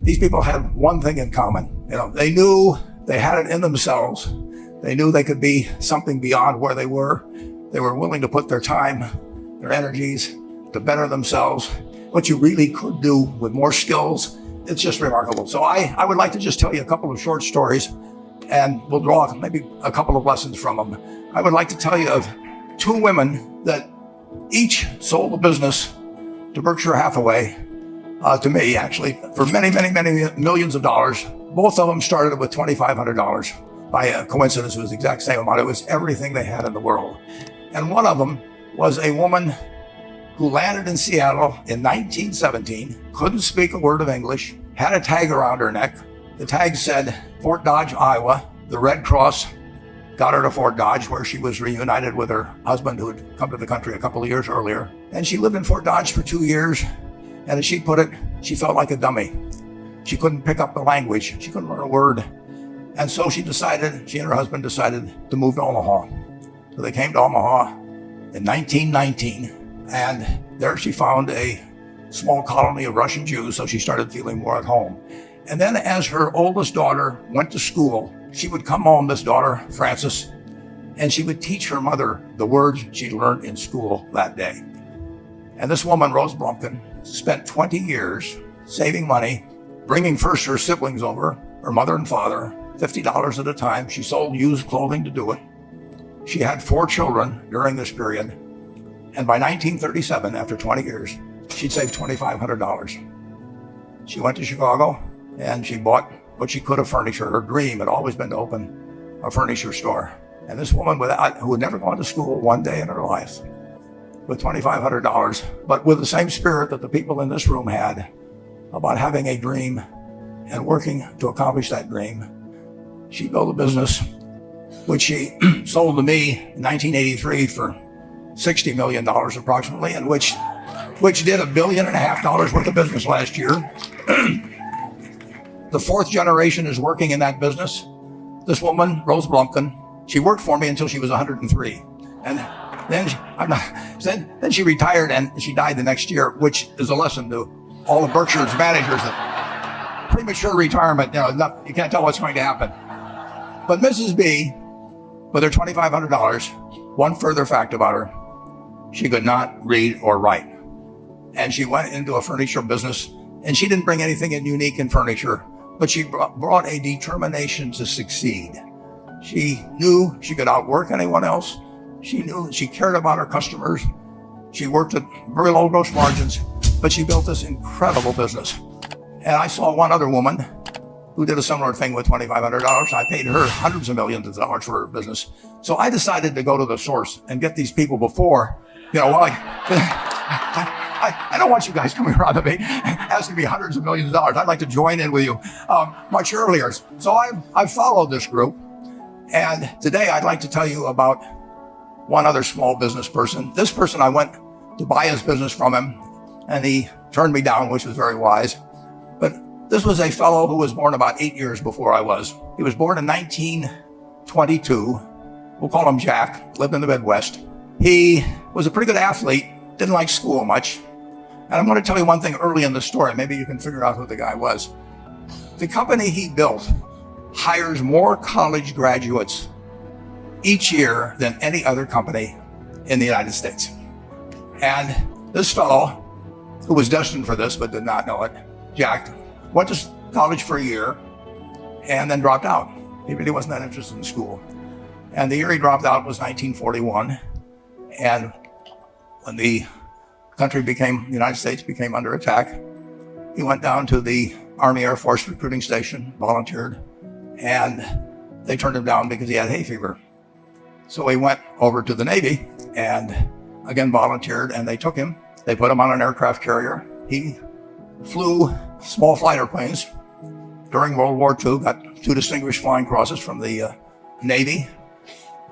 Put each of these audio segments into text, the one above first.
these people had one thing in common. They knew they had it in themselves. They knew they could be something beyond where they were. They were willing to put their time, their energies to better themselves. What you really could do with more skills, it's just remarkable. So I would like to just tell you a couple of short stories, and we'll draw maybe a couple of lessons from them. I would like to tell you of two women that each sold a business to Berkshire Hathaway, to me actually, for many, many, many millions of dollars. Both of them started with $2,500. By a coincidence, it was the exact same amount. It was everything they had in the world. And one of them was a woman who landed in Seattle in 1917, couldn't speak a word of English, had a tag around her neck. The tag said Fort Dodge, Iowa. The Red Cross got her to Fort Dodge, where she was reunited with her husband who had come to the country a couple of years earlier. And she lived in Fort Dodge for 2 years. And as she put it, she felt like a dummy. She couldn't pick up the language. She couldn't learn a word. And so she and her husband decided to move to Omaha. So they came to Omaha in 1919. And there she found a small colony of Russian Jews. So she started feeling more at home. And then as her oldest daughter went to school, she would come home, this daughter, Frances, and she would teach her mother the words she learned in school that day. And this woman, Rose Blumkin, spent 20 years saving money, bringing first her siblings over, her mother and father, $50 at a time. She sold used clothing to do it. She had 4 children during this period. And by 1937, after 20 years, she'd saved $2,500. She went to Chicago and she bought what she could of furniture. Her dream had always been to open a furniture store. And this woman who had never gone to school one day in her life, with $2,500, but with the same spirit that the people in this room had about having a dream and working to accomplish that dream, she built a business which she sold to me in 1983 for $60 million approximately, and which did $1.5 billion worth of business last year. The 4th generation is working in that business. This woman, Rose Blumkin, she worked for me until she was 103. And then she retired and she died the next year, which is a lesson to all of Berkshire's managers that premature retirement, you can't tell what's going to happen. But Mrs. B, with her $2,500, one further fact about her, she could not read or write. And she went into a furniture business, and she didn't bring anything unique in furniture, but she brought a determination to succeed. She knew she could outwork anyone else. She knew she cared about her customers. She worked at very low gross margins, but she built this incredible business. And I saw one other woman who did a similar thing with $2,500. I paid her hundreds of millions of dollars for her business. So I decided to go to the source and get these people before, I don't want you guys coming around to me asking me hundreds of millions of dollars. I'd like to join in with you much earlier. So I've followed this group. And today I'd like to tell you about one other small business person. This person, I went to buy his business from him, and he turned me down, which was very wise. But this was a fellow who was born about 8 years before I was. He was born in 1922. We'll call him Jack, lived in the Midwest. He was a pretty good athlete, didn't like school much. And I'm going to tell you one thing early in the story. Maybe you can figure out who the guy was. The company he built hires more college graduates each year than any other company in the United States. And this fellow, who was destined for this but did not know it, Jack, went to college for a year and then dropped out. He really wasn't that interested in school. And the year he dropped out was 1941. And when the United States became under attack, he went down to the Army Air Force recruiting station, volunteered, and they turned him down because he had hay fever. So he went over to the Navy and again volunteered, and they took him. They put him on an aircraft carrier. He flew small fighter planes during World War II, got 2 distinguished flying crosses from the Navy,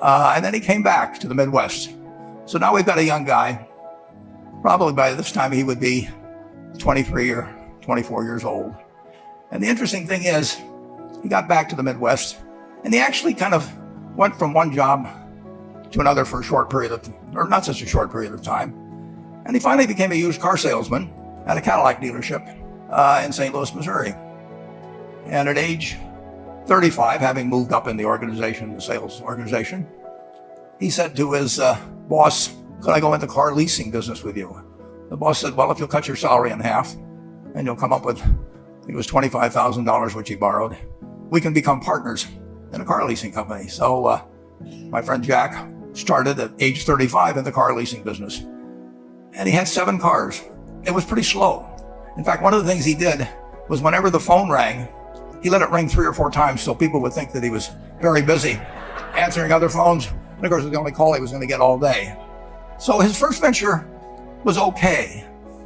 and then he came back to the Midwest. So now we've got a young guy. Probably by this time he would be 23 or 24 years old. And the interesting thing is, he got back to the Midwest, and he actually kind of went from one job to another for a short period or not such a short period of time. And he finally became a used car salesman at a Cadillac dealership in St. Louis, Missouri. And at age 35, having moved up in the organization, the sales organization, he said to his boss, could I go into the car leasing business with you? The boss said, well, if you'll cut your salary in half and you'll come up with, I think it was $25,000, which he borrowed, we can become partners in a car leasing company. So my friend Jack started at age 35 in the car leasing business. And he had 7 cars. It was pretty slow. In fact, one of the things he did was whenever the phone rang, he let it ring 3 or 4 times so people would think that he was very busy answering other phones. And of course, it was the only call he was going to get all day. So his first venture was okay,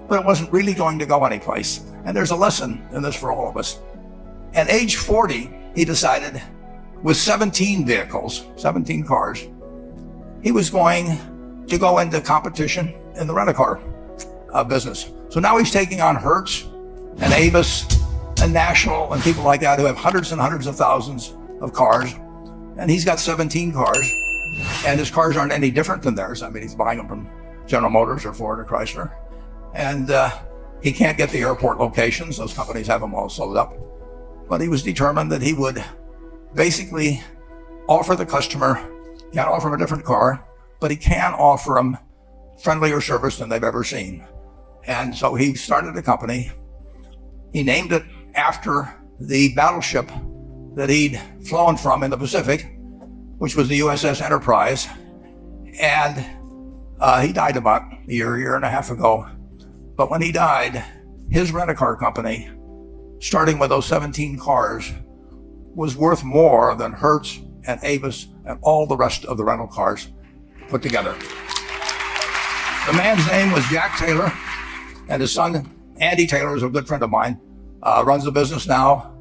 but it wasn't really going to go anyplace. And there's a lesson in this for all of us. At age 40, he decided with 17 vehicles, 17 cars, he was going to go into competition in the rent-a-car business. So now he's taking on Hertz and Avis and National and people like that who have hundreds and hundreds of thousands of cars. And he's got 17 cars, and his cars aren't any different than theirs. I mean, he's buying them from General Motors or Ford or Chrysler. And he can't get the airport locations. Those companies have them all sold up. But he was determined that he would basically offer the customer, can't offer him a different car, but he can offer him friendlier service than they've ever seen. And so he started a company. He named it after the battleship that he'd flown from in the Pacific, which was the USS Enterprise. And he died about a year and a half ago. But when he died, his rent-a-car company, starting with those 17 cars, was worth more than Hertz and Avis and all the rest of the rental cars put together. The man's name was Jack Taylor, and his son, Andy Taylor, is a good friend of mine, runs the business now.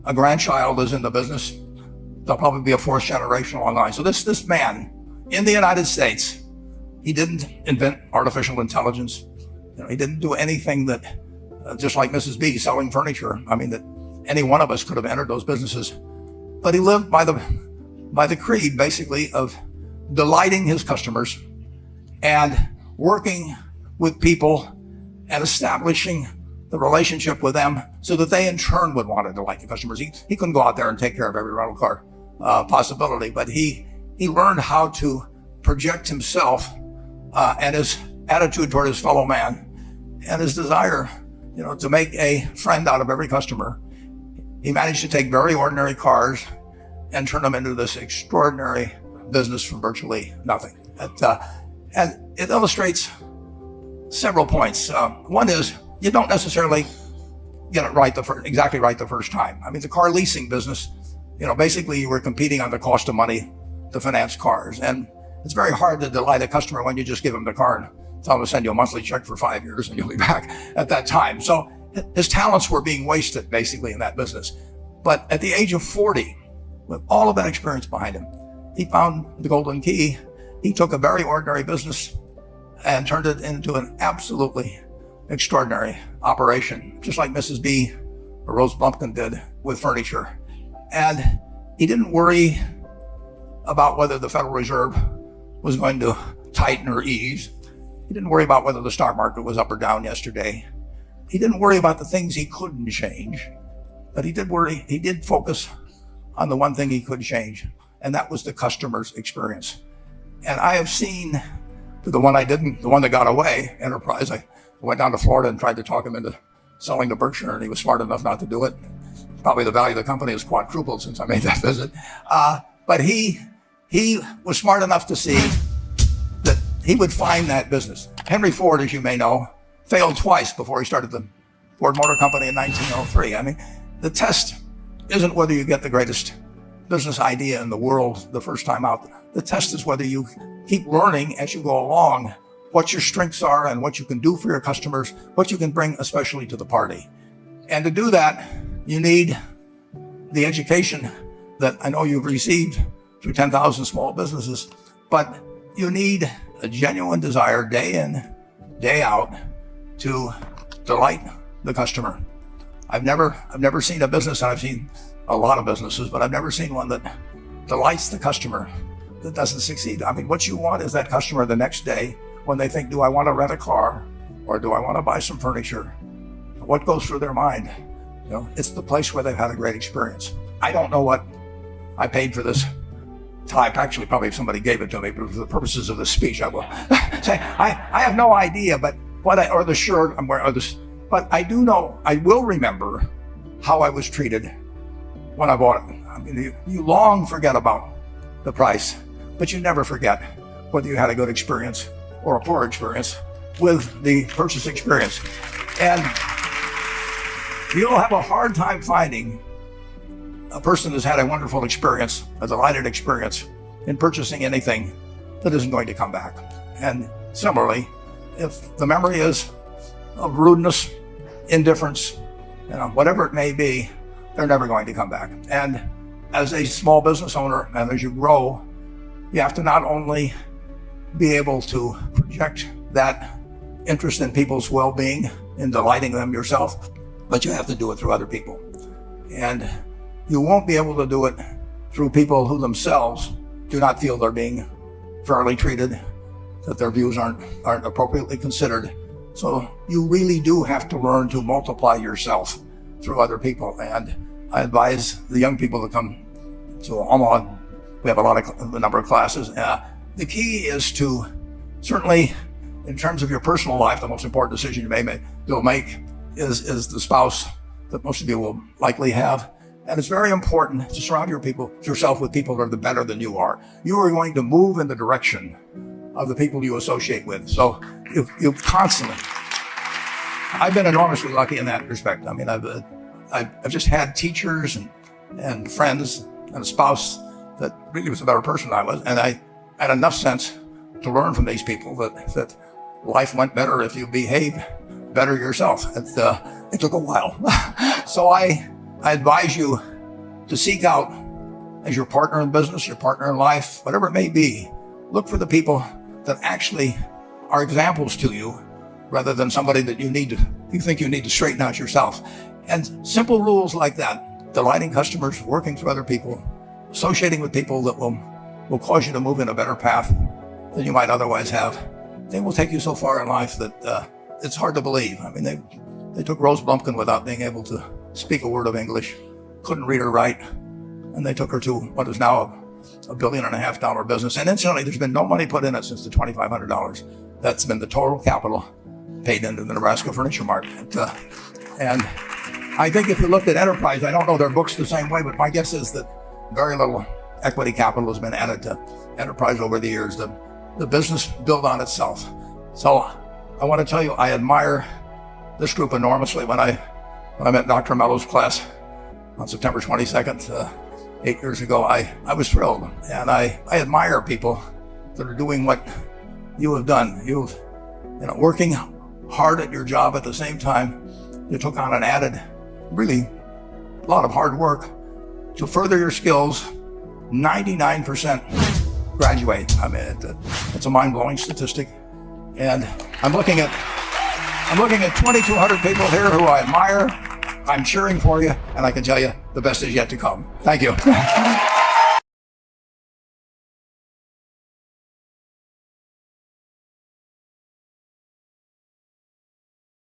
A grandchild is in the business. There'll probably be a 4th generation along the line. So this man in the United States, he didn't invent artificial intelligence. He didn't do anything that, just like Mrs. B selling furniture, I mean, that any one of us could have entered those businesses. But he lived by the creed, basically, of delighting his customers and working with people and establishing the relationship with them so that they in turn would want to delight the customers. He couldn't go out there and take care of every rental car possibility, but he learned how to project himself and his attitude toward his fellow man and his desire, to make a friend out of every customer. He managed to take very ordinary cars and turn them into this extraordinary business from virtually nothing. And it illustrates several points. One is, you don't necessarily get it right exactly right the first time. I mean, the car leasing business, basically you were competing on the cost of money to finance cars. And it's very hard to delight a customer when you just give them the car and tell them to send you a monthly check for 5 years and you'll be back at that time. So his talents were being wasted basically in that business. But at the age of 40, with all of that experience behind him, he found the golden key. He took a very ordinary business and turned it into an absolutely extraordinary operation, just like Mrs. B or Rose Blumpkin did with furniture. And he didn't worry about whether the Federal Reserve was going to tighten or ease. He didn't worry about whether the stock market was up or down yesterday. He didn't worry about the things he couldn't change, but he did focus on the one thing he could change, and that was the customer's experience. And I have seen the one that got away, Enterprise. I went down to Florida and tried to talk him into selling to Berkshire, and he was smart enough not to do it. Probably the value of the company has quadrupled since I made that visit. But he was smart enough to see that he would find that business. Henry Ford, as you may know, failed twice before he started the Ford Motor Company in 1903. I mean, the test isn't whether you get the greatest business idea in the world the first time out. The test is whether you keep learning as you go along what your strengths are and what you can do for your customers, what you can bring especially to the party. And to do that, you need the education that I know you've received through 10,000 small businesses, but you need a genuine desire day in, day out to delight the customer. I've never seen a business, and I've seen a lot of businesses, but I've never seen one that delights the customer that doesn't succeed. I mean, what you want is that customer the next day when they think, do I want to rent a car or do I want to buy some furniture? What goes through their mind? It's the place where they've had a great experience. I don't know what I paid for this type. Actually, probably if somebody gave it to me, but for the purposes of this speech, I will say I have no idea. But or the shirt I'm wearing, but I do know, I will remember how I was treated when I bought it. I mean, you long forget about the price, but you never forget whether you had a good experience or a poor experience with the purchase experience. And you'll have a hard time finding a person who's had a wonderful experience, a delighted experience in purchasing anything that isn't going to come back. And similarly, if the memory is of rudeness, indifference, whatever it may be, they're never going to come back. And as a small business owner, and as you grow, you have to not only be able to project that interest in people's well-being, in delighting them yourself, but you have to do it through other people. And you won't be able to do it through people who themselves do not feel they're being fairly treated, that their views aren't appropriately considered. So you really do have to learn to multiply yourself through other people. And I advise the young people to come to Omaha. We have a number of classes. The key is to, certainly in terms of your personal life, the most important decision you'll make is the spouse that most of you will likely have. And it's very important to surround yourself with people that are better than you are. You are going to move in the direction of the people you associate with. So you constantly, I've been enormously lucky in that respect. I mean, I've just had teachers and friends and a spouse that really was a better person than I was. And I had enough sense to learn from these people that life went better if you behaved better yourself. It took a while. So I advise you to seek out, as your partner in business, your partner in life, whatever it may be, look for the people that actually are examples to you rather than somebody that you think you need to straighten out yourself. And simple rules like that, delighting customers, working through other people, associating with people that will cause you to move in a better path than you might otherwise have, they will take you so far in life that it's hard to believe. I mean, they took Rose Blumpkin without being able to speak a word of English, couldn't read or write, and they took her to what is now $1.5 billion business. And incidentally, there's been no money put in it since the $2,500. That's been the total capital paid into the Nebraska Furniture Mart. And I think if you looked at Enterprise, I don't know their books the same way, but my guess is that very little equity capital has been added to Enterprise over the years. The business built on itself. So I want to tell you, I admire this group enormously. When I met Dr. Mello's class on September 22nd, 8 years ago, I was thrilled. And I admire people that are doing what you have done. You've, working hard at your job at the same time, you took on an added, really, a lot of hard work to further your skills. 99% graduate. I mean, it's a mind-blowing statistic. And I'm looking at 2,200 people here who I admire. I'm cheering for you, and I can tell you the best is yet to come. Thank you.